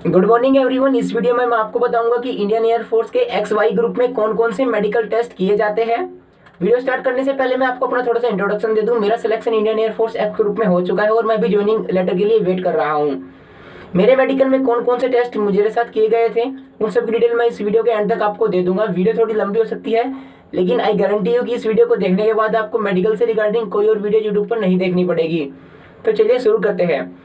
Good morning everyone. इस video में मैं आपको बताऊंगा कि इंडियन एयरफोर्स के XY ग्रुप में कौन कौन से मेडिकल टेस्ट किए जाते हैं। वीडियो स्टार्ट करने से पहले मैं आपको अपना थोड़ा सा इंट्रोडक्शन दे दूं। मेरा selection Indian air force X group में हो चुका है और मैं भी ज्वाइनिंग लेटर के लिए वेट कर रहा हूं। मेरे मेडिकल में कौन कौन से टेस्ट मेरे साथ किए गए थे उन सब की डिटेल मैं इस वीडियो के एंड तक आपको दे दूंगा। वीडियो थोड़ी लंबी हो सकती है, लेकिन आई गारंटी यू कि इस वीडियो को देखने के बाद आपको मेडिकल से रिगार्डिंग कोई और वीडियो यूट्यूब पर नहीं देखनी पड़ेगी। तो चलिए शुरू करते हैं।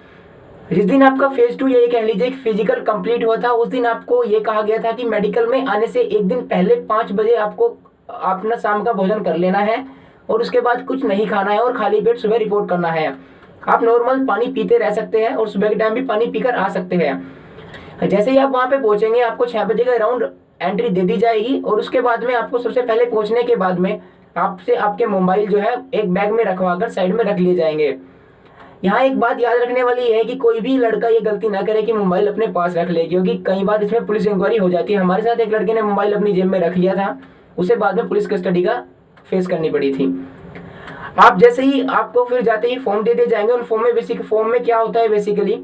जिस दिन आपका फेज 2 ये कह लीजिए फिजिकल कंप्लीट हुआ था, उस दिन आपको ये कहा गया था कि मेडिकल में आने से एक दिन पहले 5 बजे आपको अपना शाम का भोजन कर लेना है और उसके बाद कुछ नहीं खाना है और खाली पेट सुबह रिपोर्ट करना है। आप नॉर्मल पानी पीते रह सकते हैं और सुबह के टाइम भी पानी पीकर आ सकते हैं। जैसे ही आप वहाँ पे पहुंचेंगे आपको 6 बजे का अराउंड एंट्री दे दी जाएगी और उसके बाद में आपको सबसे पहले पहुंचने के बाद में आपसे आपके मोबाइल जो है एक बैग में रखवा कर साइड में रख लिए जाएंगे। यहाँ एक बात याद रखने वाली है कि कोई भी लड़का ये गलती ना करे कि मोबाइल अपने पास रख ले, क्योंकि कई बार इसमें पुलिस इंक्वायरी हो जाती है। हमारे साथ एक लड़के ने मोबाइल अपनी जेब में रख लिया था, उसे बाद में पुलिस कस्टडी का फेस करनी पड़ी थी। आप जैसे ही आपको फिर जाते ही फॉर्म दे दिए जाएंगे। उन फॉर्म में क्या होता है, बेसिकली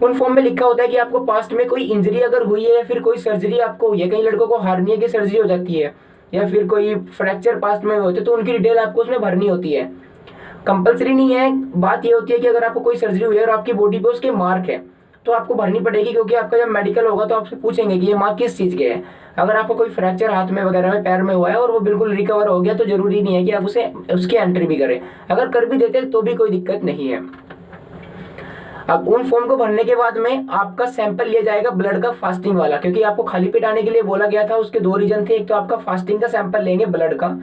उन फॉर्म में लिखा होता है कि आपको पास्ट में कोई इंजरी अगर हुई है या फिर कोई सर्जरी आपको हुई है। कई लड़कों को हार्निया की सर्जरी हो जाती है या फिर कोई फ्रैक्चर पास्ट में होते तो उनकी डिटेल आपको उसमें भरनी होती है। कंपलसरी नहीं है, बात ये होती है कि अगर आपको कोई सर्जरी हुई है और आपकी बॉडी पे उसके मार्क है तो आपको भरनी पड़ेगी, क्योंकि आपका जब मेडिकल होगा तो आपसे पूछेंगे कि ये मार्क किस चीज़ के है। अगर आपको कोई फ्रैक्चर हाथ में वगैरह में पैर में हुआ है और वो बिल्कुल रिकवर हो गया तो जरूरी नहीं है कि आप उसे उसकी एंट्री भी करें। अगर कर भी देते तो भी कोई दिक्कत नहीं है। अब उन फॉर्म को भरने के बाद में आपका सैंपल लिया जाएगा ब्लड का, फास्टिंग वाला, क्योंकि आपको खाली पेट आने के लिए बोला गया था। उसके 2 रीजन थे, एक तो आपका फास्टिंग का सैंपल लेंगे ब्लड का,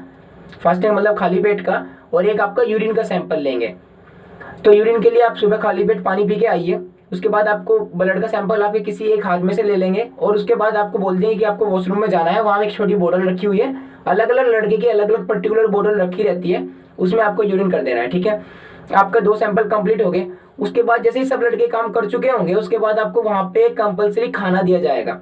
फास्टिंग मतलब खाली पेट का, और एक आपका यूरिन का सैंपल लेंगे। तो यूरिन के लिए आप सुबह खाली पेट पानी पी के आइए। उसके बाद आपको ब्लड का सैंपल आपके किसी एक हाथ में से ले लेंगे और उसके बाद आपको बोल देंगे कि आपको वॉशरूम में जाना है। वहाँ एक छोटी बोतल रखी हुई है, अलग अलग लड़के की अलग अलग पर्टिकुलर बोतल रखी रहती है, उसमें आपको यूरिन कर देना है। ठीक है, आपका 2 सैंपल कंप्लीट हो गए। उसके बाद जैसे ही सब लड़के काम कर चुके होंगे उसके बाद आपको वहाँ पे कंपलसरी खाना दिया जाएगा।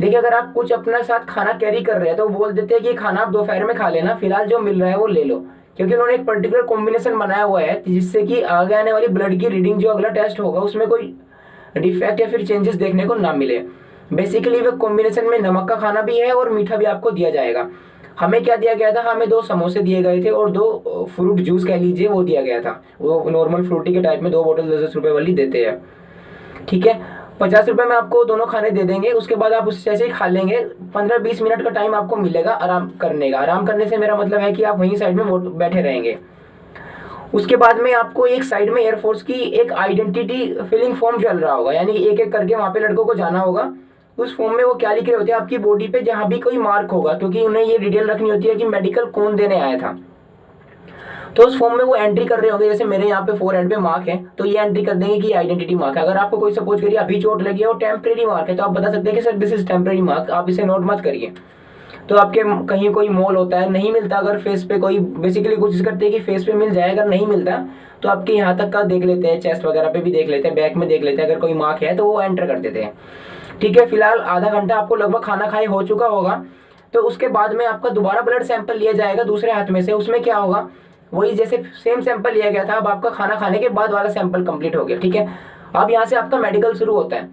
देखिए, अगर आप कुछ अपने साथ खाना कैरी कर रहे हैं तो बोल देते हैं कि खाना आप दोपहर में खा लेना, फिलहाल जो मिल रहा है वो ले लो, क्योंकि उन्होंने एक पर्टिकुलर कॉम्बिनेशन बनाया हुआ है जिससे कि आगे आने वाली ब्लड की रीडिंग जो अगला टेस्ट होगा उसमें कोई डिफेक्ट या फिर चेंजेस देखने को ना मिले। बेसिकली वो कॉम्बिनेशन में नमक का खाना भी है और मीठा भी आपको दिया जाएगा। हमें क्या दिया गया था, हमें 2 समोसे दिए गए थे और 2 फ्रूट जूस कह लीजिए वो दिया गया था। वो नॉर्मल फ्रूटी के टाइप में 2 बोतल 10-10 रुपए वाली देते हैं। ठीक है, 50 रुपए में आपको दोनों खाने दे देंगे। उसके बाद आप उससे जैसे ही खा लेंगे 15-20 मिनट का टाइम आपको मिलेगा आराम करने का। आराम करने से मेरा मतलब है कि आप वहीं साइड में बैठे रहेंगे। उसके बाद में आपको एक साइड में एयरफोर्स की एक आइडेंटिटी फिलिंग फॉर्म चल रहा होगा, यानी एक एक करके वहाँ पे लड़कों को जाना होगा। उस फॉर्म में वो क्या लिख रहे होते हैं, आपकी बॉडी पे जहाँ भी कोई मार्क होगा, क्योंकि उन्हें ये डिटेल रखनी होती है कि मेडिकल कौन देने आया था। तो उस फॉर्म में वो एंट्री कर रहे होंगे। जैसे मेरे यहाँ पे 4 हेड पे मार्क है तो ये एंट्री कर देंगे कि आइडेंटिटी मार्क है। अगर आपको कोई सपोज करिए अभी चोट लगी है और टेम्परेरी मार्क है तो आप बता सकते हैं कि sir this is temporary mark, आप इसे नोट मत करिए। तो आपके कहीं कोई मोल होता है, नहीं मिलता, अगर फेस पे कोई बेसिकली कोशिश करते हैं कि फेस पे मिल जाए, अगर नहीं मिलता तो आपके यहाँ तक का देख लेते हैं, चेस्ट वगैरह पे भी देख लेते हैं, बैक में देख लेते हैं, अगर कोई मार्क है तो वो एंटर कर देते हैं। ठीक है, फिलहाल आधा घंटा आपको लगभग खाना खाए हो चुका होगा। तो उसके बाद में आपका दोबारा ब्लड सैंपल लिया जाएगा दूसरे हाथ में से। उसमें क्या होगा, वही जैसे सेम सैंपल लिया गया था, अब आपका खाना खाने के बाद वाला सैंपल कंप्लीट हो गया। ठीक है, अब यहाँ से आपका मेडिकल शुरू होता है।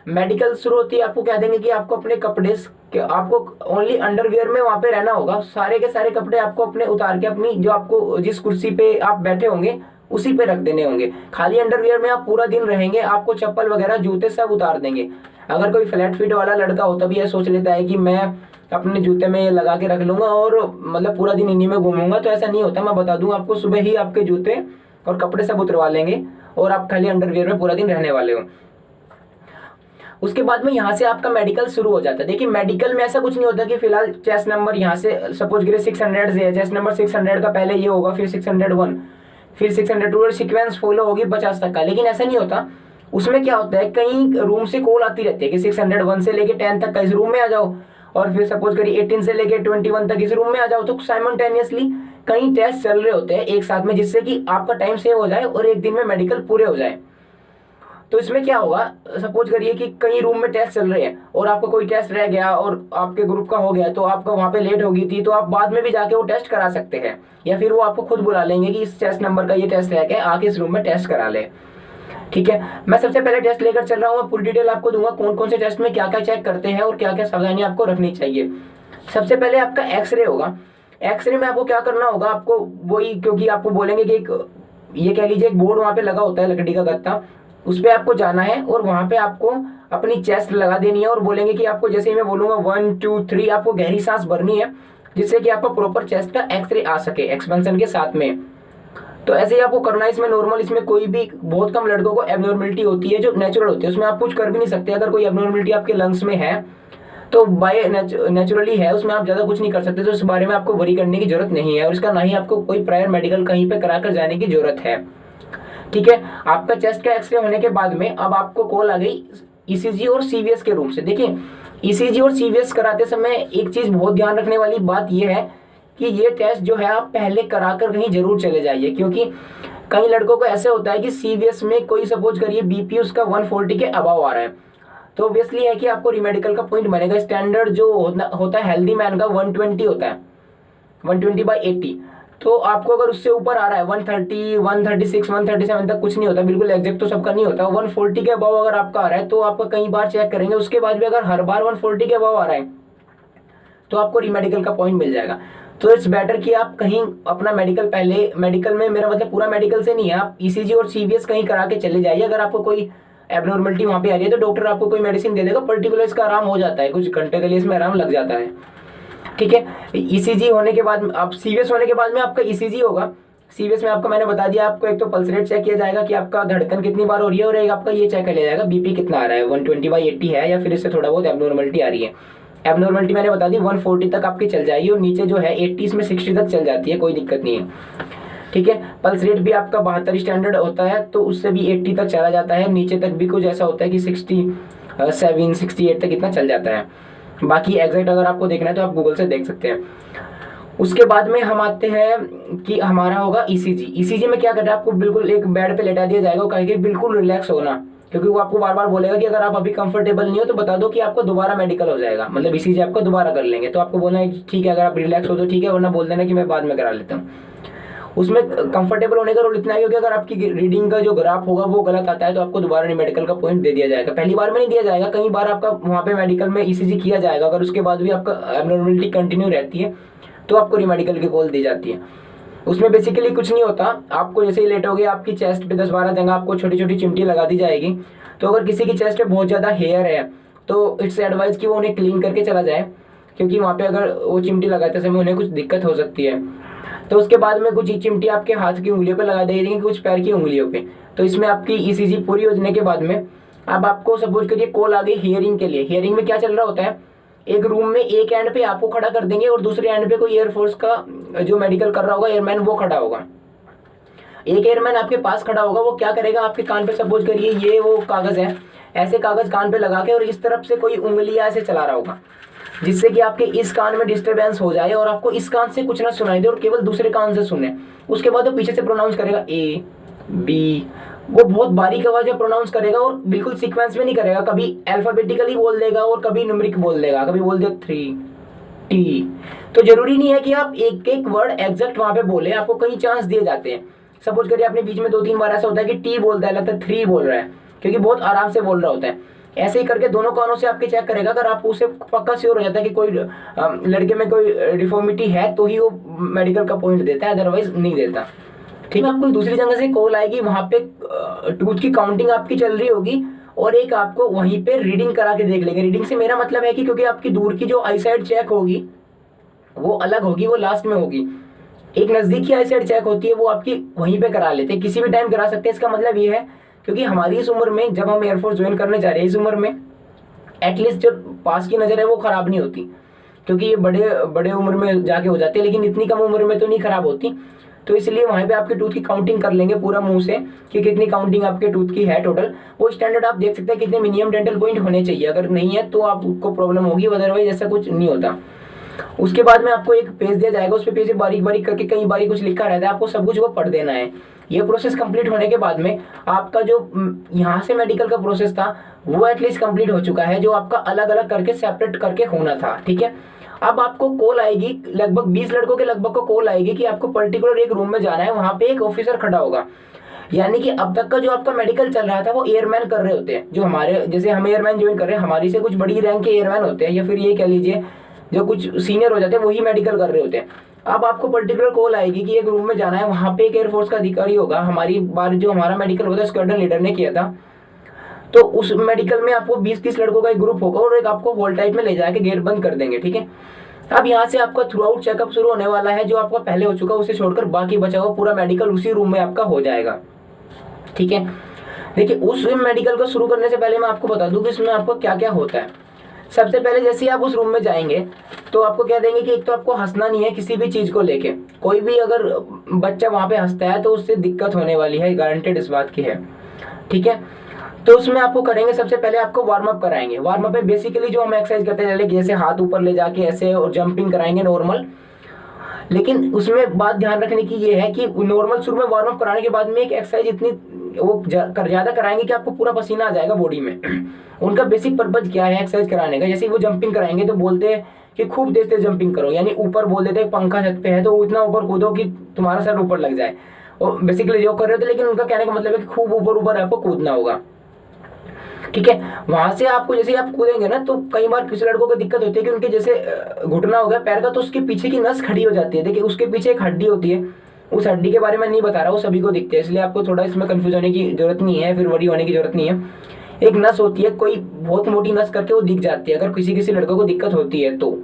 मेडिकल शुरू होती है, आपको कह देंगे कि आपको अपने कपड़े, आपको ओनली अंडरवियर में वहाँ पे रहना होगा। सारे के सारे कपड़े आपको अपने उतार के अपनी जो आपको जिस कुर्सी पे आप बैठे होंगे उसी पे रख देने होंगे। खाली अंडरवियर में आप पूरा दिन रहेंगे, आपको चप्पल वगैरह जूते सब उतार देंगे। अगर कोई फ्लैट फिट वाला लड़का होता भी यह सोच लेता है कि मैं अपने जूते में ये लगा के रख लूंगा और मतलब पूरा दिन इन्हीं में घूमूंगा, तो ऐसा नहीं होता। मैं बता दूं आपको, सुबह ही आपके जूते और कपड़े सब उतरवा लेंगे और आप खाली अंडरवियर में पूरा दिन रहने वाले हो। उसके बाद में यहाँ से आपका मेडिकल शुरू हो जाता है। देखिए, मेडिकल में ऐसा कुछ नहीं होता कि फिलहाल चेस्ट नंबर यहाँ से सपोज करिए 600 से है, चेस्ट नंबर 600 का पहले ये होगा, फिर 601, फिर 602 और सीक्वेंस फॉलो होगी 50 तक का। लेकिन ऐसा नहीं होता। उसमें क्या होता है, कई रूम से कॉल आती रहती है कि 601 से लेके 10 तक का इस रूम में आ जाओ, और फिर सपोज करिए 18 से लेके 21 तक इस रूम में आ जाओ। तो साइमल्टेनियसली कई टेस्ट चल रहे होते हैं एक साथ में, जिससे कि आपका टाइम सेव हो जाए और एक दिन में मेडिकल पूरे हो जाए। तो इसमें क्या होगा, सपोज करिए कि कई रूम में टेस्ट चल रहे हैं और आपका कोई टेस्ट रह गया और आपके ग्रुप का हो गया, तो आपका वहाँ पे लेट हो गई थी, तो आप बाद में भी जाके वो टेस्ट करा सकते हैं, या फिर वो आपको खुद बुला लेंगे कि इस टेस्ट नंबर का ये टेस्ट रह गया, आके इस रूम में टेस्ट करा ले। ठीक है, मैं सबसे पहले टेस्ट लेकर चल रहा हूँ, पूरी डिटेल आपको दूंगा कौन कौन से टेस्ट में क्या क्या चेक करते हैं और क्या क्या सावधानी आपको रखनी चाहिए। सबसे पहले आपका एक्सरे होगा। एक्सरे में आपको क्या करना होगा, आपको वही, क्योंकि आपको बोलेंगे कि एक, ये कह लीजिए एक बोर्ड वहाँ पे लगा होता है लकड़ी का गत्ता, उस पर आपको जाना है और वहाँ पे आपको अपनी चेस्ट लगा देनी है और बोलेंगे कि आपको, जैसे ही मैं बोलूँगा 1 2 3, आपको गहरी सांस भरनी है जिससे कि आपको प्रॉपर चेस्ट का एक्सरे आ सके एक्सपेंशन के साथ में। तो ऐसे ही आपको करना है। इसमें नॉर्मल, इसमें कोई भी, बहुत कम लड़कों को एबनॉर्मलिटी होती है जो नेचुरल होती है, उसमें आप कुछ कर भी नहीं सकते। अगर कोई एबनॉर्मलिटी आपके लंग्स में है तो बाय नेचुरली है, उसमें आप ज़्यादा कुछ नहीं कर सकते, तो इस बारे में आपको वरी करने की जरूरत नहीं है और इसका ना ही आपको कोई प्रायर मेडिकल कहीं पे करा कर जाने की जरूरत है। ठीक है, आपका चेस्ट का एक्सरे होने के बाद में अब आपको कॉल आ गई ईसीजी और सीवीएस के रूम से। देखिए, ईसीजी और सीवीएस कराते समय एक चीज़ बहुत ध्यान रखने वाली बात यह है कि ये टेस्ट जो है आप पहले कराकर कहीं जरूर चले जाइए, क्योंकि कई लड़कों को ऐसे होता है कि सीवीएस में कोई सपोज करिए बीपी उसका 140 के अबाव आ रहा है, तो ऑब्वियसली है कि आपको रीमेडिकल का पॉइंट बनेगा। स्टैंडर्ड जो होता है हेल्दी मैन का 120 होता है, 120/80। तो आपको अगर उससे ऊपर आ रहा है 130, 136, 137 तक कुछ नहीं होता, बिल्कुल एग्जैक्ट तो सबका नहीं होता, 140 के अबाव अगर आपका आ रहा है तो आपका कई बार चेक करेंगे, उसके बाद भी अगर हर बार 140 के अबाव आ रहा है तो आपको रीमेडिकल का पॉइंट मिल जाएगा। तो इट्स बेटर कि आप कहीं अपना मेडिकल, पहले मेडिकल में मेरा मतलब पूरा मेडिकल से नहीं है, आप ईसीजी और सीवीएस कहीं करा के चले जाइए। अगर आपको कोई एबनॉर्मलिटी वहाँ पे आ रही है तो डॉक्टर आपको कोई मेडिसिन दे देगा, पर्टिकुलर इसका आराम हो जाता है, कुछ घंटे के लिए इसमें आराम लग जाता है। ठीक है, ईसीजी होने के बाद, आप सीवीएस होने के बाद में आपका ईसीजी होगा। सीवीएस में आपको मैंने बता दिया, आपको एक तो पल्स रेट चेक किया जाएगा कि आपका धड़कन कितनी बार हो रही है, और एक आपका ये चेक कर लिया जाएगा बीपी कितना आ रहा है, 120/80 है या फिर इससे थोड़ा बहुत एबनॉर्मलिटी आ रही है। एबनॉर्मलिटी मैंने बता दी 140 तक आपकी चल जाएगी और नीचे जो है 80 में 60 तक चल जाती है, कोई दिक्कत नहीं है। ठीक है, पल्स रेट भी आपका 72 स्टैंडर्ड होता है तो उससे भी 80 तक चला जाता है, नीचे तक भी कुछ ऐसा होता है कि 67 68 तक इतना चल जाता है। बाकी एग्जैक्ट अगर आपको देखना है तो आप गूगल से देख सकते हैं। उसके बाद में हम आते हैं कि हमारा होगा ईसीजी। ईसीजी में क्या करना है, आपको बिल्कुल एक बेड पे लेटा दिया जाएगा, वो कहेगा बिल्कुल रिलैक्स होना, क्योंकि वो आपको बार बार बोलेगा कि अगर आप अभी कंफर्टेबल नहीं हो तो बता दो कि आपको दोबारा मेडिकल हो जाएगा, मतलब ईसीजी आपको दोबारा कर लेंगे। तो आपको बोलना है ठीक है, अगर आप रिलैक्स हो तो ठीक है, वरना बोल देना कि मैं बाद में करा लेता हूँ। उसमें कंफर्टेबल होने का रोल इतना ही होगा, अगर आपकी रीडिंग का जो ग्राफ होगा वो गलत आता है तो आपको दोबारा मेडिकल का पॉइंट दे दिया जाएगा। पहली बार में नहीं दिया जाएगा, कई बार आपका वहाँ पे मेडिकल में ईसीजी किया जाएगा, अगर उसके बाद भी आपका एबनॉर्मलिटी कंटिन्यू रहती है तो आपको रीमेडिकल की कॉल दी जाती है। उसमें बेसिकली कुछ नहीं होता, आपको जैसे ही लेटोगे आपकी चेस्ट पे 10-12 जगह आपको छोटी छोटी चिमटी लगा दी जाएगी। तो अगर किसी की चेस्ट पे बहुत ज़्यादा हेयर है तो इट्स एडवाइज कि वो उन्हें क्लीन करके चला जाए, क्योंकि वहाँ पे अगर वो चिमटी लगाते समय उन्हें कुछ दिक्कत हो सकती है। तो उसके बाद में कुछ चिमटी आपके हाथ की उंगलियों पे लगा दी जाएगी, कुछ पैर की उंगलियों पे। तो इसमें आपकी ईसीजी पूरी होने के बाद में अब आपको सपोज करिए कॉल आ गई हियरिंग के लिए। हियरिंग में क्या चल रहा होता है, एक रूम में एक एंड पे आपको खड़ा कर देंगे और दूसरे एंड पे कोई एयरफोर्स का जो मेडिकल कर रहा होगा एयरमैन वो खड़ा होगा। एक एयरमैन आपके पास खड़ा होगा, वो क्या करेगा, आपके कान पे सपोज करिए ये वो कागज है, ऐसे कागज कान पे लगा के और इस तरफ से कोई उंगलियां ऐसे चला रहा होगा, जिससे कि आपके इस कान में डिस्टरबेंस हो जाए और आपको इस कान से कुछ ना सुनाई दे और केवल दूसरे कान से सुने। उसके बाद वो पीछे से प्रोनाउंस करेगा ए बी, वो बहुत बारीक आवाज में प्रोनाउंस करेगा और बिल्कुल सीक्वेंस में नहीं करेगा, कभी अल्फाबेटिकली बोल देगा और कभी न्यूमेरिक बोल देगा, कभी बोल दे 3 T। तो जरूरी नहीं है कि आप एक एक वर्ड एग्जैक्ट वहां पे बोले, आपको कई चांस दिए जाते हैं। सपोज करिए आपने बीच में 2-3 बार ऐसा होता है कि टी बोलता है, लगता है 3 बोल रहा है, क्योंकि बहुत आराम से बोल रहा होता है। ऐसे ही करके दोनों कानों से आपके चेक करेगा, अगर आप उसे पक्का श्योर हो जाता है कि कोई लड़के में कोई डिफॉर्मिटी है तो ही वो मेडिकल का पॉइंट देता है, अदरवाइज नहीं देता। ठीक है, आपको दूसरी जगह से कॉल आएगी, वहां पे टूथ की काउंटिंग आपकी चल रही होगी और एक आपको वहीं पे रीडिंग करा के देख लेंगे। रीडिंग से मेरा मतलब है कि क्योंकि आपकी दूर की जो आई साइड चेक होगी वो अलग होगी, वो लास्ट में होगी। एक नजदीक की आई साइड चेक होती है वो आपकी वहीं पे करा लेते हैं, किसी भी टाइम करा सकते हैं। इसका मतलब ये है क्योंकि हमारी इस उम्र में, जब हम एयरफोर्स ज्वाइन करने जा रहे हैं, इस उम्र में एटलीस्ट जो पास की नज़र है वो खराब नहीं होती, क्योंकि ये बड़े बड़े उम्र में जाके हो जाती है, लेकिन इतनी कम उम्र में तो नहीं खराब होती। तो इसलिए वहाँ पे आपके टूथ की काउंटिंग कर लेंगे पूरा मुंह से कि कितनी काउंटिंग आपके टूथ की है टोटल। वो स्टैंडर्ड आप देख सकते हैं कितने मिनिमम डेंटल पॉइंट होने चाहिए, अगर नहीं है तो आपको प्रॉब्लम होगी, अदरवाइज ऐसा कुछ नहीं होता। उसके बाद में आपको एक पेज दिया जाएगा, उस पे पेज बारीक बारीक करके कई बारी कुछ लिखा रहता है, आपको सब कुछ वो पढ़ देना है। ये प्रोसेस कंप्लीट होने के बाद में आपका जो यहाँ से मेडिकल का प्रोसेस था वो एटलीस्ट कंप्लीट हो चुका है, जो आपका अलग अलग करके सेपरेट करके होना था। ठीक है, अब आपको कॉल आएगी, लगभग 20 लड़कों के लगभग को कॉल आएगी कि आपको पर्टिकुलर एक रूम में जाना है, वहां पे एक ऑफिसर खड़ा होगा। यानी कि अब तक का जो आपका मेडिकल चल रहा था वो एयरमैन कर रहे होते हैं, जो हमारे जैसे हम एयरमैन ज्वाइन कर रहे हैं, हमारी से कुछ बड़ी रैंक के एयरमैन होते हैं, या फिर ये कह लीजिए जो कुछ सीनियर हो जाते हैं वही मेडिकल कर रहे होते हैं। अब आपको पर्टिकुलर कॉल आएगी कि एक रूम में जाना है, वहाँ पे एक एयरफोर्स का अधिकारी होगा। हमारी बार जो हमारा मेडिकल होता है स्क्वाड्रन लीडर ने किया था, तो उस मेडिकल में आपको 20-30 लड़कों का एक ग्रुप होगा और एक आपको हॉल टाइप में ले जाके गेट बंद कर देंगे, ठीक है। अब यहाँ से आपका थ्रू आउट चेकअप शुरू होने वाला है, जो आपका पहले हो चुका उसे छोड़कर बाकी बचा हुआ पूरा मेडिकल उसी रूम में आपका हो जाएगा, ठीक है। देखिए उस मेडिकल को शुरू करने से पहले मैं आपको बता दूं कि इसमें आपको क्या क्या होता है। सबसे पहले जैसे आप उस रूम में जाएंगे तो आपको कह देंगे कि एक तो आपको हंसना नहीं है किसी भी चीज़ को लेके। कोई भी अगर बच्चा वहाँ पे हंसता है तो उससे दिक्कत होने वाली है, गारंटेड इस बात की है, ठीक है। तो उसमें आपको करेंगे, सबसे पहले आपको वार्म अप कराएंगे। वार्म अप में बेसिकली जो हम एक्सरसाइज करते हैं जैसे हाथ ऊपर ले जाके ऐसे और जंपिंग कराएंगे नॉर्मल। लेकिन उसमें बात ध्यान रखने की ये है कि नॉर्मल शुरू में वार्म अप कराने के बाद में एक एक्सरसाइज इतनी वो ज़्यादा कराएंगे कि आपको पूरा पसीना आ जाएगा बॉडी में। उनका बेसिक पर्पज क्या है एक्सरसाइज कराने का, जैसे वो जंपिंग कराएंगे तो बोलते हैं कि खूब तेज तेज जंपिंग करो, यानी ऊपर बोल देते हैं पंखा छत पे है तो इतना ऊपर कूदो कि तुम्हारा सर ऊपर लग जाए, और बेसिकली जो कर रहे थे। लेकिन उनका कहने का मतलब है कि खूब ऊपर ऊपर आपको कूदना होगा, ठीक है। वहां से आपको जैसे आप कूदेंगे ना तो कई बार किसी लड़कों को दिक्कत होती है कि उनके जैसे घुटना हो गया पैर का तो उसके पीछे की नस खड़ी हो जाती है। देखिए उसके पीछे एक हड्डी होती है, उस हड्डी के बारे में नहीं बता रहा, वो सभी को दिखते हैं, इसलिए आपको थोड़ा इसमें कंफ्यूज होने की जरूरत नहीं है, फिर वरी होने की जरूरत नहीं है। एक नस होती है, कोई बहुत मोटी नस करके वो दिख जाती है, अगर किसी किसी लड़कों को दिक्कत होती है तो।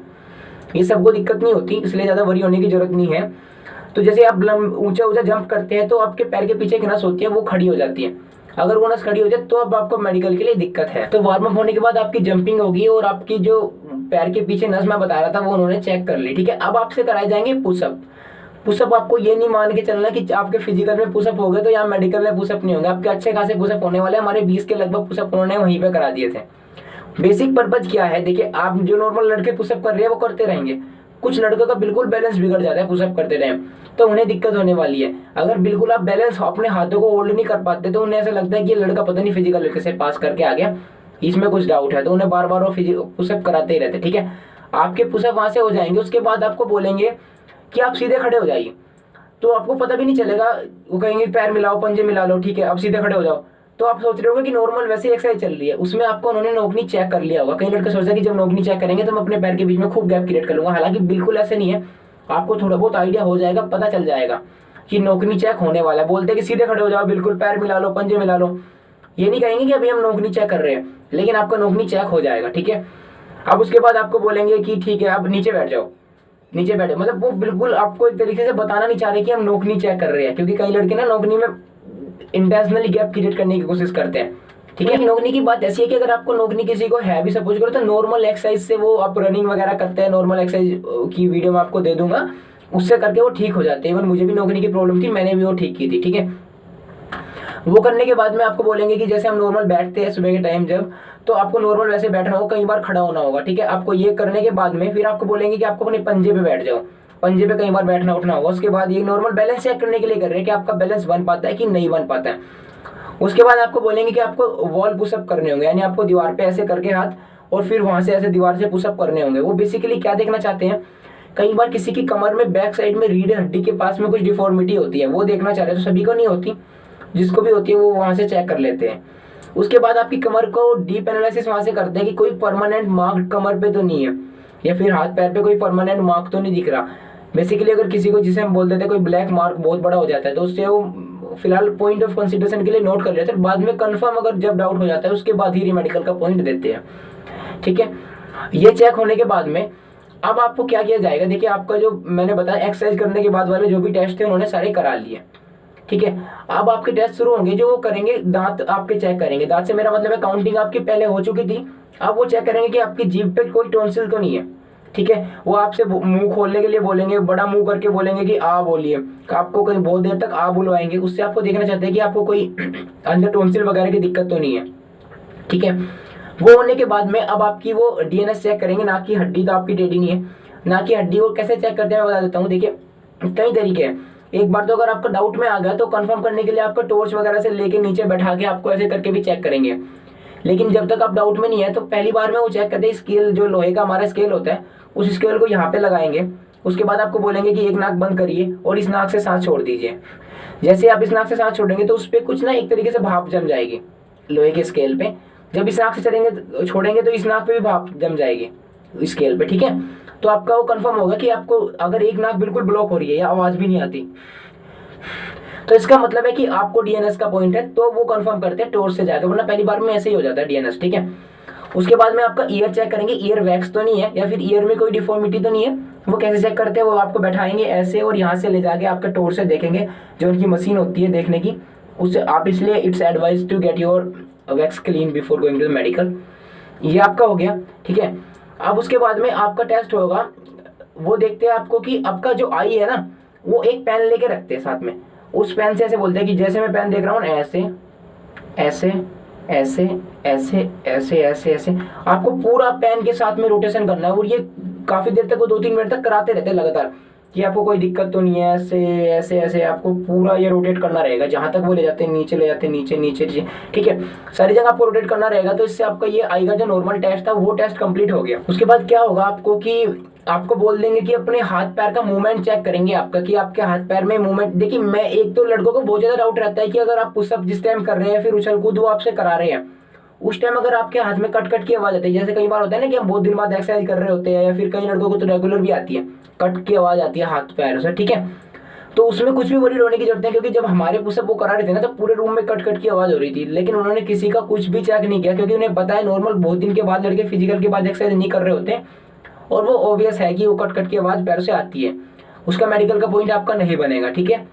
ये सबको दिक्कत नहीं होती, इसलिए ज़्यादा वरी होने की जरूरत नहीं है। तो जैसे आप ऊंचा ऊंचा जंप करते हैं तो आपके पैर के पीछे एक नस होती है वो खड़ी हो जाती है, अगर वो नस खड़ी हो जाए तो अब आपको मेडिकल के लिए दिक्कत है। तो वार्म अप होने के बाद आपकी जंपिंग होगी और आपकी जो पैर के पीछे नस मैं बता रहा था वो उन्होंने चेक कर ली, ठीक है। अब आपसे कराए जाएंगे पुशअप। पुशअप आपको ये नहीं मान के चलना कि आपके फिजिकल में पुशअप हो गए तो यहाँ मेडिकल में पुशअप नहीं होंगे, आपके अच्छे खासे पुशअप होने वाले। हमारे 20 के लगभग पुशअप उन्होंने वहीं पे करा दिए थे। बेसिक पर्पज क्या है, देखिए आप जो नॉर्मल लड़के पुशअप कर रहे हैं वो करते रहेंगे, कुछ लड़कों का बिल्कुल बैलेंस बिगड़ जाता है पुशअप करते रहे तो उन्हें दिक्कत होने वाली है। अगर बिल्कुल आप बैलेंस अपने हाथों को होल्ड नहीं कर पाते तो उन्हें ऐसा लगता है कि ये लड़का पता नहीं फिजिकल लड़के से पास करके आ गया, इसमें कुछ डाउट है, तो उन्हें बार बार वो पुशअप कराते ही रहते, ठीक है। आपके पुशअप वहां से हो जाएंगे, उसके बाद आपको बोलेंगे कि आप सीधे खड़े हो जाइए, तो आपको पता भी नहीं चलेगा, वो कहेंगे पैर मिलाओ पंजे मिला लो, ठीक है अब सीधे खड़े हो जाओ। तो आप सोच रहे होगे कि नॉर्मल वैसे एक्सरसाइज चल रही है, उसमें आपको उन्होंने नोकनी चेक कर लिया होगा। कई लड़के सोचते हैं कि जब नोकनी चेक करेंगे तो मैं अपने पैर के बीच में खूब गैप क्रिएट कर लूंगा, हालांकि बिल्कुल ऐसे नहीं है। आपको थोड़ा बहुत आइडिया हो जाएगा, पता चल जाएगा कि नोकनी चेक होने वाला है। बोलते हैं कि सीधे खड़े हो जाओ, बिल्कुल पैर मिला लो पंजे मिला लो, ये नहीं कहेंगे कि अभी हम नोकनी चेक कर रहे हैं, लेकिन आपका नोकनी चेक हो जाएगा, ठीक है। अब उसके बाद आपको बोलेंगे कि ठीक है अब नीचे बैठ जाओ, नीचे बैठे, मतलब वो बिल्कुल आपको एक तरीके से बताना नहीं चाह रहे कि हम नोकनी चेक कर रहे हैं, क्योंकि कई लड़के ना नोकनी में इंटेंशनली गैप क्रिएट करने की कोशिश करते हैं, ठीक है। नोकनी की बात ऐसी है कि अगर आपको नोकनी किसी को है भी सपोज करो तो नॉर्मल एक्सरसाइज से वो आप रनिंग वगैरह करते हैं, नॉर्मल एक्सरसाइज की वीडियो मैं आपको दे दूंगा, उससे करके वो ठीक हो जाते हैं। इवन मुझे भी नोकनी की प्रॉब्लम थी, मैंने भी वो ठीक की थी, ठीक है। वो करने के बाद में आपको बोलेंगे कि जैसे हम नॉर्मल बैठते हैं सुबह के टाइम जब, तो आपको नॉर्मल वैसे बैठना होगा, कई बार खड़ा होना होगा, ठीक है। आपको ये करने के बाद में फिर आपको बोलेंगे कि आपको अपने पंजे पे बैठ जाओ, पंजे पे कई बार बैठना उठना होगा। उसके बाद ये नॉर्मल बैलेंस चेक करने के लिए कर रहे हैं कि आपका बैलेंस बन पाता है कि नहीं बन पाता है। उसके बाद आपको बोलेंगे कि आपको वॉल पुशअप करने होंगे, यानी आपको दीवार पे ऐसे करके हाथ और फिर वहां से ऐसे दीवार से पुशअप करने होंगे। वो बेसिकली क्या देखना चाहते हैं, कई बार किसी की कमर में बैक साइड में रीढ़ हड्डी के पास में कुछ डिफॉर्मिटी होती है, वो देखना चाह रहे हैं। तो सभी को नहीं होती, जिसको भी होती है वो वहां से चेक कर लेते हैं। उसके बाद आपकी कमर को डीप एनालिसिस वहां से करते हैं कि कोई परमानेंट मार्क कमर पे तो नहीं है, या फिर हाथ पैर पे कोई परमानेंट मार्क तो नहीं दिख रहा। बेसिकली अगर किसी को, जिसे हम बोल देते हैं कोई ब्लैक मार्क बहुत बड़ा हो जाता है, तो उससे वो फिलहाल पॉइंट ऑफ कंसिडरेशन के लिए नोट कर लेते हैं, बाद में कंफर्म अगर जब डाउट हो जाता है उसके बाद ही रीमेडिकल का पॉइंट देते हैं, ठीक है। ये चेक होने के बाद में अब आपको क्या किया जाएगा, देखिए आपका जो मैंने बताया एक्सरसाइज करने के बाद वाले जो भी टेस्ट थे उन्होंने सारे करा लिए, ठीक है। अब आपके टेस्ट शुरू होंगे, जो वो करेंगे दांत आपके चेक करेंगे। दांत से मेरा मतलब है काउंटिंग आपकी पहले हो चुकी थी, अब वो चेक करेंगे कि आपकी जीभ पे कोई टॉन्सिल तो नहीं है, ठीक है। वो आपसे मुंह खोलने के लिए बोलेंगे, बड़ा मुंह करके बोलेंगे कि आ बोलिए, आपको कहीं बहुत देर तक आ बुलवाएंगे, उससे आपको देखना चाहते हैं कि आपको कोई अंदर टॉन्सिल वगैरह की दिक्कत तो नहीं है, ठीक है। वो होने के बाद में अब आपकी वो डीएनएस चेक करेंगे, नाक की हड्डी तो आपकी टेढ़ी नहीं है, नाक की हड्डी वो कैसे चेक करते हैं मैं बता देता हूँ। देखिए कई तरीके हैं, एक बार तो अगर आपका डाउट में आ गया तो कंफर्म करने के लिए आपको टॉर्च वगैरह से लेके नीचे बैठा के आपको ऐसे करके भी चेक करेंगे, लेकिन जब तक आप डाउट में नहीं है तो पहली बार में वो चेक करते हैं स्केल, जो लोहे का हमारा स्केल होता है उस स्केल को यहाँ पे लगाएंगे, उसके बाद आपको बोलेंगे कि एक नाक बंद करिए और इस नाक से सांस छोड़ दीजिए। जैसे आप इस नाक से सांस छोड़ेंगे तो उस पर कुछ ना एक तरीके से भाप जम जाएगी लोहे के स्केल पे। जब इस नाक से चलेंगे छोड़ेंगे तो इस नाक पे भी भाप जम जाएगी स्केल पे, ठीक है। तो आपका वो कंफर्म होगा कि आपको अगर एक नाक बिल्कुल ब्लॉक हो रही है या आवाज भी नहीं आती तो इसका मतलब है कि आपको डीएनएस का पॉइंट है, तो वो कंफर्म करते हैं टॉर्च से जाकर, वरना पहली बार में ऐसे ही हो जाता है डीएनएस, ठीक है। उसके बाद में आपका ईयर चेक करेंगे, ईयर वैक्स तो नहीं है या फिर ईयर में कोई डिफॉर्मिटी तो नहीं है। वो कैसे चेक करते हैं, वो आपको बैठाएंगे ऐसे और यहाँ से ले जाके आपके टॉर्च से देखेंगे, जो उनकी मशीन होती है देखने की, उससे आप, इसलिए it's advise to get your wax clean before going to the medical. ये आपका हो गया, ठीक है। अब उसके बाद में आपका टेस्ट होगा, वो देखते हैं आपको कि आपका जो आई है ना, वो एक पेन लेके रखते हैं साथ में। उस पेन से ऐसे बोलते हैं कि जैसे मैं पेन देख रहा हूँ ऐसे ऐसे ऐसे ऐसे ऐसे ऐसे ऐसे आपको पूरा पेन के साथ में रोटेशन करना है। और ये काफी देर तक, वो 2-3 मिनट तक कराते रहते हैं लगातार, कि आपको कोई दिक्कत तो नहीं है। ऐसे ऐसे ऐसे आपको पूरा ये रोटेट करना रहेगा, जहां तक वो ले जाते हैं नीचे, ले जाते हैं नीचे नीचे नीचे, ठीक है। सारी जगह आपको रोटेट करना रहेगा। तो इससे आपका ये आएगा, जो नॉर्मल टेस्ट था वो टेस्ट कंप्लीट हो गया। उसके बाद क्या होगा आपको कि आपको बोल देंगे कि अपने हाथ पैर का मूवमेंट चेक करेंगे आपका, कि आपके हाथ पैर में मूवमेंट। देखिए, मैं एक तो लड़कों को बहुत ज्यादा डाउट रहता है कि अगर आप पुशअप जिस टाइम कर रहे हैं, फिर उछल कूद वो आपसे करा रहे हैं, उस टाइम अगर आपके हाथ में कट कट की आवाज आती है, जैसे कई बार होता है ना कि हम बहुत दिन बाद एक्सरसाइज कर रहे होते हैं, या फिर कई लड़कों को तो रेगुलर भी आती है, कट की आवाज आती है हाथ पैर से, ठीक है। तो उसमें कुछ भी वरीड होने की जरूरत है, क्योंकि जब हमारे पुशअप वो करा रहे थे ना, तो पूरे रूम में कट कट की आवाज हो रही थी, लेकिन उन्होंने किसी का कुछ भी चेक नहीं किया, क्योंकि उन्हें पता है नॉर्मल बहुत दिन के बाद लड़के फिजिकल के बाद एक्सरसाइज नहीं कर रहे होते, और वो ऑब्वियस है कि वो कट कट की आवाज पैरों से आती है। उसका मेडिकल का पॉइंट आपका नहीं बनेगा, ठीक है।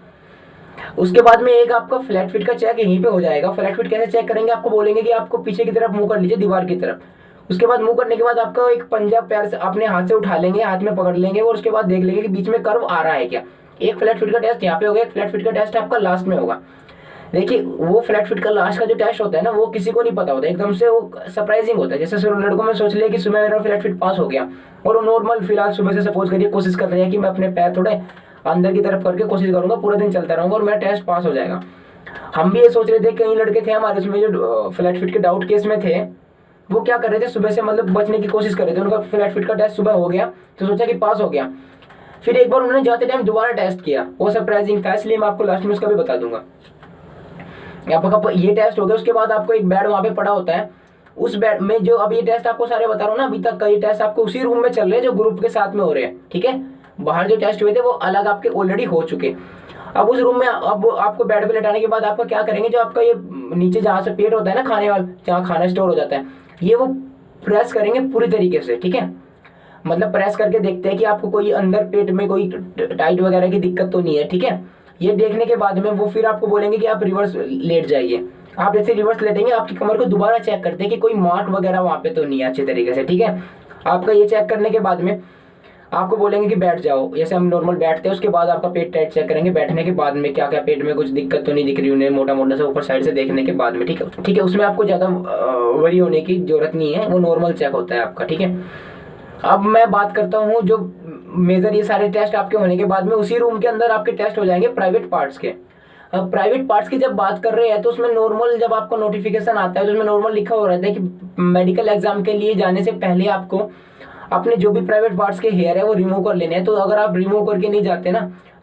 उसके बाद में एक आपका फ्लैट फिट का चेक यहीं पे हो जाएगा। फ्लैट फिट कैसे चेक करेंगे, आपको बोलेंगे कि आपको पीछे की तरफ मुंह कर लीजिए, दीवार की तरफ। उसके बाद मुंह करने के बाद आपका एक पंजा पैर से अपने हाथ से उठा लेंगे, हाथ में पकड़ लेंगे, और उसके बाद देख लेंगे कि बीच में कर्व आ रहा है क्या। एक फ्लैट फिट का टेस्ट यहाँ पे हो गया। एक फ्लैट फिट का टेस्ट आपका लास्ट में होगा। देखिए, वो फ्लैट फिट का लास्ट का जो टेस्ट होता है ना, वो किसी को नहीं पता होता, एकदम से वो सरप्राइजिंग होता है। जैसे लड़कों में सोच लिया कि सुबह मेरा फ्लैट फिट पास हो गया, और वो नॉर्मल फिलहाल सुबह से सपोज करिए कोशिश कर रहे हैं कि मैं अपने पैर थोड़े अंदर की तरफ करके कोशिश करूंगा, पूरा दिन चलता रहूंगा और मेरा टेस्ट पास हो जाएगा। हम भी ये सोच रहे थे। कई लड़के थे हमारे उसमें जो फ्लैट फिट के डाउट केस में थे, वो क्या कर रहे थे, सुबह से मतलब बचने की कोशिश कर रहे थे। उनका फ्लैट फिट का टेस्ट सुबह हो गया तो सोचा कि पास हो गया, फिर एक बार उन्होंने जाते टाइम दोबारा टेस्ट किया, वो सरप्राइजिंग था, इसलिए मैं आपको लास्ट में उसका भी बता दूंगा। आपका ये टेस्ट हो गया। उसके बाद आपको एक बेड वहां पे पड़ा होता है, उस बेड में जो अब ये टेस्ट आपको सारे बता रहा हूँ ना, अभी तक कई टेस्ट आपको उसी रूम में चल रहे हैं जो ग्रुप के साथ में हो रहे हैं, ठीक है। बाहर जो टेस्ट हुए थे वो अलग आपके ऑलरेडी हो चुके। अब उस रूम में अब आपको बेड पे लेटाने के बाद आपका क्या करेंगे, जो आपका ये नीचे जहाँ से पेट होता है ना खाने वाला, जहाँ खाना स्टोर हो जाता है, ये वो प्रेस करेंगे पूरी तरीके से, ठीक है। मतलब प्रेस करके देखते हैं कि आपको कोई अंदर पेट में कोई टाइट वगैरह की दिक्कत तो नहीं है, ठीक है। ये देखने के बाद में वो फिर आपको बोलेंगे कि आप रिवर्स लेट जाइए। आप जैसे रिवर्स लेटेंगे, आपकी कमर को दोबारा चेक करते हैं कि कोई मार्क वगैरह वहाँ पे तो नहीं है अच्छे तरीके से, ठीक है। आपका ये चेक करने के बाद में आपको बोलेंगे कि बैठ जाओ, जैसे हम नॉर्मल बैठते हैं। उसके बाद आपका पेट टाइट चेक करेंगे बैठने के बाद में, क्या क्या पेट में कुछ दिक्कत तो नहीं दिख रही उन्हें, मोटा मोटा सा ऊपर साइड से देखने के बाद में, ठीक है। ठीक है, उसमें आपको ज़्यादा वरी होने की जरूरत नहीं है, वो नॉर्मल चेक होता है आपका, ठीक है। अब मैं बात करता हूँ जो मेजर ये सारे टेस्ट आपके होने के बाद में उसी रूम के अंदर आपके टेस्ट हो जाएंगे प्राइवेट पार्ट्स के। अब प्राइवेट पार्ट्स की जब बात कर रहे हैं तो उसमें नॉर्मल जब आपको नोटिफिकेशन आता है तो उसमें नॉर्मल लिखा हो रहता है कि मेडिकल एग्जाम के लिए जाने से पहले आपको अपने जो भी प्राइवेट पार्ट्स के हेयर है वो रिमूव कर लेने हैं। तो अगर आप रिमूव करके नहीं जाते ना,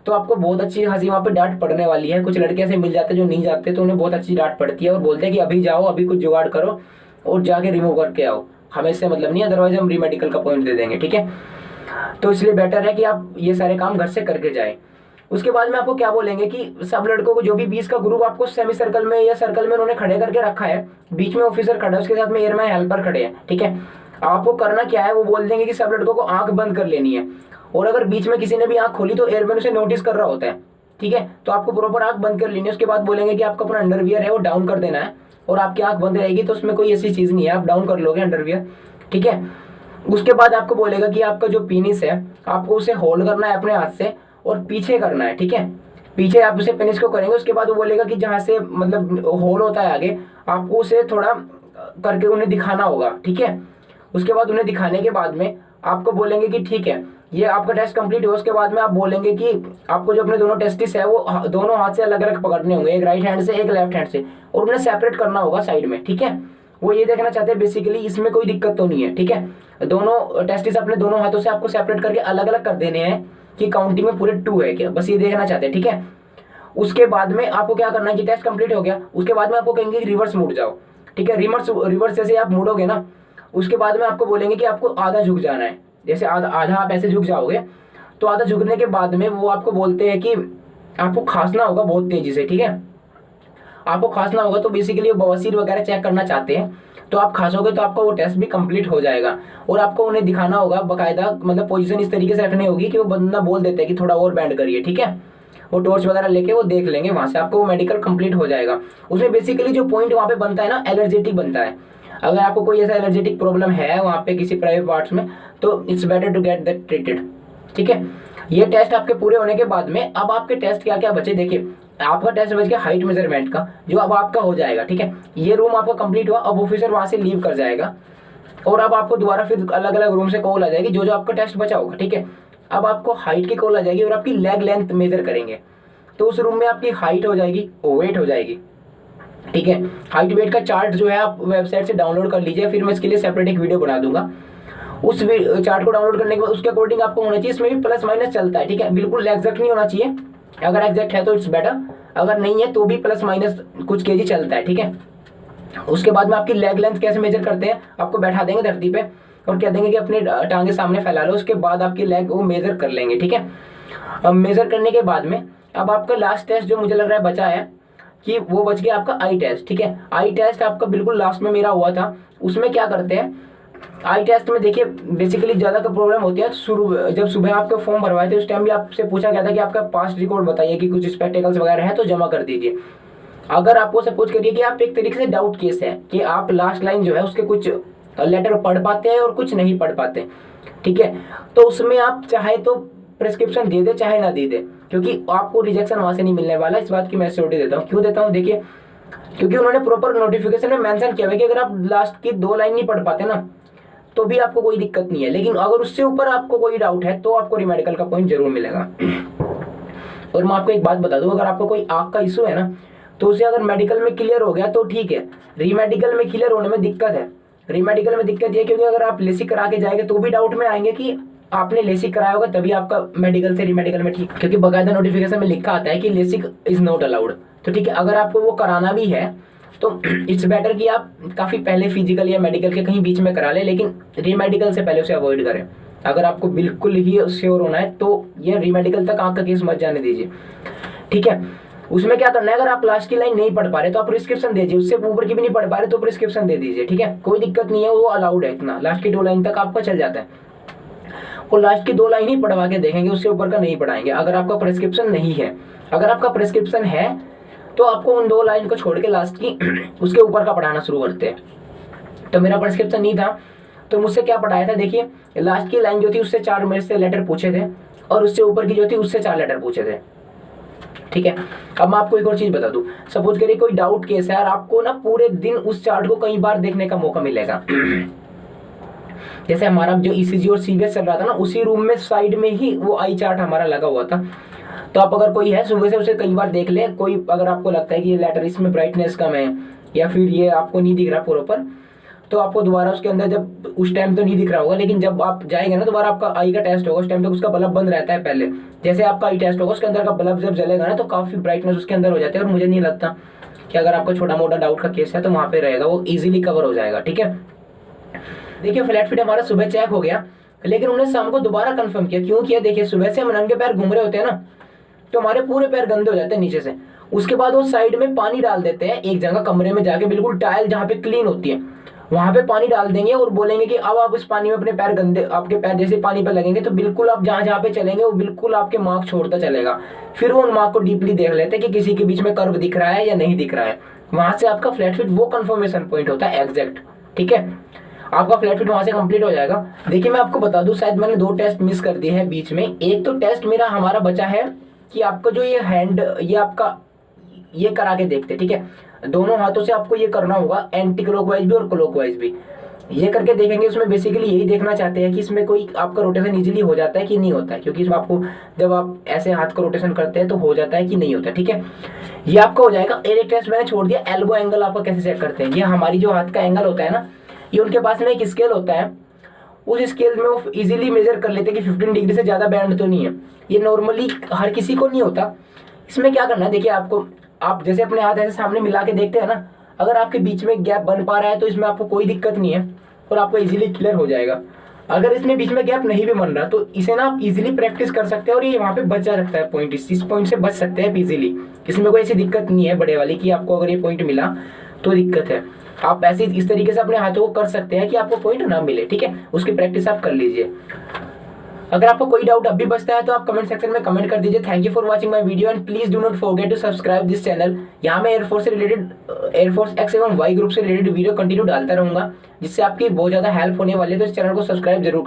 तो आपको बहुत अच्छी खासी वहाँ पे डांट पड़ने वाली है। कुछ लड़के ऐसे मिल जाते हैं जो नहीं जाते, तो उन्हें बहुत अच्छी डांट पड़ती है और बोलते हैं कि अभी जाओ, अभी कुछ जुगाड़ करो और जाके रिमूव करके आओ, हमें इससे मतलब नहीं, अदरवाइज हम रीमेडिकल का पॉइंट दे देंगे, ठीक है। तो इसलिए बेटर है कि आप ये सारे काम घर से करके जाएं। उसके बाद में आपको क्या बोलेंगे कि सब लड़कों को, जो भी 20 का ग्रुप आपको सेमी सर्कल में या सर्कल में उन्होंने खड़े करके रखा है, बीच में ऑफिसर खड़ा है, उसके साथ में एयरमैन हेल्पर खड़े हैं, ठीक है। आपको करना क्या है, वो बोल देंगे कि सब लड़कों को आंख बंद कर लेनी है, और अगर बीच में किसी ने भी आंख खोली तो एयरमैन उसे नोटिस कर रहा होता है, ठीक है। तो आपको प्रॉपर आंख बंद कर लेनी है। उसके बाद बोलेंगे कि आपका अपना अंडरवियर है वो डाउन कर देना है, और आपकी आंख बंद रहेगी, तो उसमें कोई ऐसी चीज नहीं है, आप डाउन कर लोगे अंडरवियर, ठीक है। उसके बाद आपको बोलेगा कि आपका जो पेनिस है आपको उसे होल्ड करना है अपने हाथ से और पीछे करना है, ठीक है। पीछे आप उसे पेनिस को करेंगे। उसके बाद वो बोलेगा कि जहाँ से मतलब होल होता है आगे, आपको उसे थोड़ा करके उन्हें दिखाना होगा, ठीक है। उसके बाद उन्हें दिखाने के बाद में आपको बोलेंगे कि ठीक है, ये आपका टेस्ट कंप्लीट हो। उसके बाद में आप बोलेंगे कि आपको जो अपने दोनों टेस्टिस है वो दोनों हाथ से अलग अलग पकड़ने होंगे, एक राइट हैंड से एक लेफ्ट हैंड से, और उन्हें सेपरेट करना होगा साइड में, ठीक है। वो ये देखना चाहते हैं बेसिकली इसमें कोई दिक्कत तो नहीं है, ठीक है। दोनों टेस्टिस अपने दोनों हाथों से आपको सेपरेट करके अलग अलग कर देने हैं कि काउंटिंग में पूरे 2 है क्या, बस ये देखना चाहते हैं, ठीक है। उसके बाद में आपको क्या करना है कि टेस्ट कंप्लीट हो गया, उसके बाद में आपको कहेंगे रिवर्स मुड़ जाओ, ठीक है। रिवर्स जैसे आप मुड़ोगे ना, उसके बाद में आपको बोलेंगे कि आपको आधा झुक जाना है। जैसे आधा आप ऐसे झुक जाओगे, तो आधा झुकने के बाद में वो आपको बोलते हैं कि आपको खांसना होगा बहुत तेजी से, ठीक है। आपको खांसना होगा तो बेसिकली वो बवासीर वगैरह चेक करना चाहते हैं, तो आप खांसोगे तो आपका वो टेस्ट भी कंप्लीट हो जाएगा। और आपको उन्हें दिखाना होगा बाकायदा, मतलब पोजीशन इस तरीके से रखनी होगी कि वो बंदा बोल देते हैं कि थोड़ा और बैंड करिए, ठीक है। वो टॉर्च वगैरह लेके वो देख लेंगे, वहां से आपको वो मेडिकल कंप्लीट हो जाएगा। उसमें बेसिकली जो पॉइंट वहाँ पे बनता है ना, एलर्जेटिक बनता है। अगर आपको कोई ऐसा एलर्जेटिक प्रॉब्लम है वहाँ पे किसी प्राइवेट पार्ट्स में, तो it's better to get that treated, ठीक है। ये टेस्ट आपके पूरे होने के बाद में अब आपके टेस्ट क्या क्या बचे, देखिए आपका टेस्ट बच गया हाइट मेजरमेंट का, जो अब आपका हो जाएगा, ठीक है। ये रूम आपका कंप्लीट हुआ, अब ऑफिसर वहां से लीव कर जाएगा और अब आपको दोबारा फिर अलग अलग रूम से कॉल आ जाएगी जो जो आपका टेस्ट बचा होगा, ठीक है। अब आपको हाइट की कॉल आ जाएगी और आपकी लेग लेंथ मेजर करेंगे, तो उस रूम में आपकी हाइट हो जाएगी, वेट हो जाएगी, ठीक है। हाइट वेट का चार्ट जो है आप वेबसाइट से डाउनलोड कर लीजिए, फिर मैं इसके लिए सेपरेट एक वीडियो बना दूंगा। उस चार्ट को डाउनलोड करने के बाद उसके अकॉर्डिंग आपको होना चाहिए। इसमें भी प्लस माइनस चलता है, ठीक है, बिल्कुल एग्जैक्ट नहीं होना चाहिए। अगर एग्जैक्ट है तो इट्स बेटर, अगर नहीं है तो भी प्लस माइनस कुछ केजी चलता है, ठीक है। उसके बाद में आपकी लेग लेंथ कैसे मेजर करते हैं, आपको बैठा देंगे धरती पे और कह देंगे कि अपने टांगे सामने फैला लो, उसके बाद आपकी लेग वो मेजर कर लेंगे, ठीक है। अब मेजर करने के बाद में अब आपका लास्ट टेस्ट जो मुझे लग रहा है बचा है कि वो बच गया आपका आई टेस्ट, ठीक है। आई टेस्ट आपका बिल्कुल लास्ट में मेरा हुआ था। उसमें क्या करते हैं आई टेस्ट में, देखिए बेसिकली ज़्यादा तो प्रॉब्लम होती है शुरू, जब सुबह आपका फॉर्म भरवाए थे उस टाइम भी आपसे पूछा गया था कि आपका पास्ट रिकॉर्ड बताइए कि कुछ स्पेक्टिकल्स वगैरह है तो जमा कर दीजिए। अगर आपको सपोज करिए कि आप एक तरीके से डाउट केस है कि आप लास्ट लाइन जो है उसके कुछ लेटर पढ़ पाते हैं और कुछ नहीं पढ़ पाते, ठीक है, तो उसमें आप चाहे तो प्रिस्क्रिप्शन दे दे चाहे ना दे दे, क्योंकि आपको रिजेक्शन वहां से नहीं मिलने वाला। इस बात की मैं श्योरिटी देता हूँ। क्यों देता हूँ, देखिए क्योंकि उन्होंने प्रॉपर नोटिफिकेशन में मेंशन किया है कि अगर आप लास्ट की 2 लाइन नहीं पढ़ पाते ना तो भी आपको कोई दिक्कत नहीं है, लेकिन अगर उससे ऊपर आपको कोई डाउट है तो आपको रीमेडिकल का पॉइंट जरूर मिलेगा। और मैं आपको एक बात बता दूं, अगर आपको कोई आंख का इशू है ना तो उसे अगर मेडिकल में क्लियर हो गया तो ठीक है, रीमेडिकल में क्लियर होने में दिक्कत है। रीमेडिकल में दिक्कत ये, क्योंकि अगर आप लेसिक करा के जाएंगे तो भी डाउट में आएंगे कि आपने लेसिक कराया होगा तभी आपका मेडिकल से रीमेडिकल में ठीक, क्योंकि बकायदा नोटिफिकेशन में लिखा आता है कि लेसिक इज नॉट अलाउड। तो ठीक है, अगर आपको वो कराना भी है तो इट्स बेटर कि आप काफ़ी पहले फिजिकल या मेडिकल के कहीं बीच में करा लें, लेकिन रीमेडिकल से पहले उसे अवॉइड करें। अगर आपको बिल्कुल ही श्योर होना है तो ये रीमेडिकल तक आंख का केस मत जाने दीजिए, ठीक है। उसमें क्या करना है, अगर आप लास्ट की लाइन नहीं पढ़ पा रहे तो आप प्रिस्क्रिप्शन दीजिए, उससे ऊपर की भी नहीं पढ़ पा रहे तो प्रिस्क्रिप्शन दे दीजिए, ठीक है, कोई दिक्कत नहीं है, वो अलाउड है इतना। लास्ट की 2 लाइन तक आपका चल जाता है, वो लास्ट की 2 लाइन ही पढ़वा के देखेंगे, उससे ऊपर का नहीं पढ़ाएंगे अगर आपका प्रिस्क्रिप्शन नहीं है। अगर आपका प्रिस्क्रिप्शन है तो आपको उन 2 लाइन को छोड़ के लास्ट की उसके ऊपर का पढ़ाना शुरू करते हैं। तो मेरा प्रिस्क्रिप्शन नहीं था तो मुझसे क्या पढ़ाया था, देखिए लास्ट की लाइन जो थी उससे 4 मेरे से लेटर पूछे थे और उससे ऊपर की जो थी उससे 4 लेटर पूछे थे, ठीक है। अब मैं आपको एक और चीज बता दूं, सपोज करिए कोई डाउट केस है और आपको ना पूरे दिन उस चार्ट को कई बार देखने का मौका मिलेगा। जैसे हमारा जो ईसीजी और सीबीएस चल रहा था ना, उसी रूम में साइड में ही वो आई चार्ट हमारा लगा हुआ था। तो आप अगर कोई है सुबह से उसे कई बार देख ले, कोई अगर आपको लगता है कि ये लेटर इसमें ब्राइटनेस कम है या फिर ये आपको नहीं दिख रहा प्रॉपर, तो आपको दोबारा उसके अंदर, जब उस टाइम तो नहीं दिख रहा होगा लेकिन जब आप जाएंगे ना दोबारा आपका आई का टेस्ट होगा, उस टाइम तक उसका बल्ब बंद रहता है। पहले जैसे आपका आई टेस्ट होगा उसके अंदर का बल्ब जब जलेगा ना तो काफ़ी ब्राइटनेस उसके अंदर हो जाती है, और मुझे नहीं लगता कि अगर आपका छोटा मोटा डाउट का केस है तो वहाँ पे रहेगा, वो ईजिली कवर हो जाएगा, ठीक है। देखिए फ्लैट फीट हमारा सुबह चेक हो गया, लेकिन उन्होंने शाम को दोबारा कंफर्म किया। क्यों किया, देखिए सुबह से हम नंगे पैर घूम रहे होते हैं ना तो हमारे पूरे पैर गंदे हो जाते हैं नीचे से। उसके बाद वो साइड में पानी डाल देते हैं, एक जगह कमरे में जाके बिल्कुल टाइल जहाँ पे क्लीन होती है वहां पे पानी डाल देंगे और बोलेंगे कि अब आप इस पानी में अपने पैर गंदे, आपके पैर जैसे पानी पे लगेंगे तो बिल्कुल आप जहाँ जहाँ पे चलेंगे वो बिल्कुल आपके मार्क छोड़ता चलेगा। फिर वो उन मार्क को डीपली देख लेते हैं कि किसी के बीच में कर्व दिख रहा है या नहीं दिख रहा है। वहां से आपका फ्लैट फिट वो कंफर्मेशन पॉइंट होता है एग्जैक्ट, ठीक है। आपका फ्लैट फिट वहां से कंप्लीट हो जाएगा। देखिए मैं आपको बता दूं, शायद मैंने 2 टेस्ट मिस कर दिए हैं बीच में। एक तो टेस्ट मेरा हमारा बचा है कि आपका जो ये हैंड, ये आपका ये करा के देखते, ठीक है, दोनों हाथों से आपको ये करना होगा, एंटी क्लॉकवाइज भी और क्लॉकवाइज भी। ये करके देखेंगे। उसमें बेसिकली यही देखना चाहते हैं कि इसमें कोई आपका रोटेशन इजीली हो जाता है कि नहीं होता है, क्योंकि इसमें आपको जब आप ऐसे हाथ का रोटेशन करते हैं तो हो जाता है कि नहीं होता। ठीक है, ये आपका हो जाएगा। एक टेस्ट मैंने छोड़ दिया, एल्बो एंगल आपका कैसे चेक करते हैं। ये हमारी जो हाथ का एंगल होता है ना, ये उनके पास में एक स्केल होता है, उस स्केल में वो इजीली मेजर कर लेते हैं कि 15 डिग्री से ज़्यादा बैंड तो नहीं है। ये नॉर्मली हर किसी को नहीं होता। इसमें क्या करना है, देखिए आपको, आप जैसे अपने हाथ ऐसे सामने मिला के देखते हैं ना, अगर आपके बीच में गैप बन पा रहा है तो इसमें आपको कोई दिक्कत नहीं है और आपको इजीली क्लियर हो जाएगा। अगर इसमें बीच में गैप नहीं भी बन रहा तो इसे ना आप इजीली प्रैक्टिस कर सकते हैं और ये वहाँ पे बच जा सकता है पॉइंट। इस पॉइंट से बच सकते हैं इजीली। इसमें कोई ऐसी दिक्कत नहीं है बड़े वाली कि आपको अगर ये पॉइंट मिला तो दिक्कत है। आप ऐसे इस तरीके से अपने हाथों को कर सकते हैं कि आपको पॉइंट ना मिले। ठीक है, उसकी प्रैक्टिस आप कर लीजिए। अगर आपको कोई डाउट अभी बचता है तो आप कमेंट सेक्शन में कमेंट कर दीजिए। Thank you for watching my video and please do not forget to subscribe this channel. यहाँ मैं एयरफोर्स से रिलेटेड, एयरफोर्स एक्स एवं वाई ग्रुप से रिलेटेड वीडियो कंटिन्यू डालता रहूंगा, जिससे आपकी बहुत ज़्यादा हेल्प होने वाली है। तो इस चैनल को सब्सक्राइब जरूर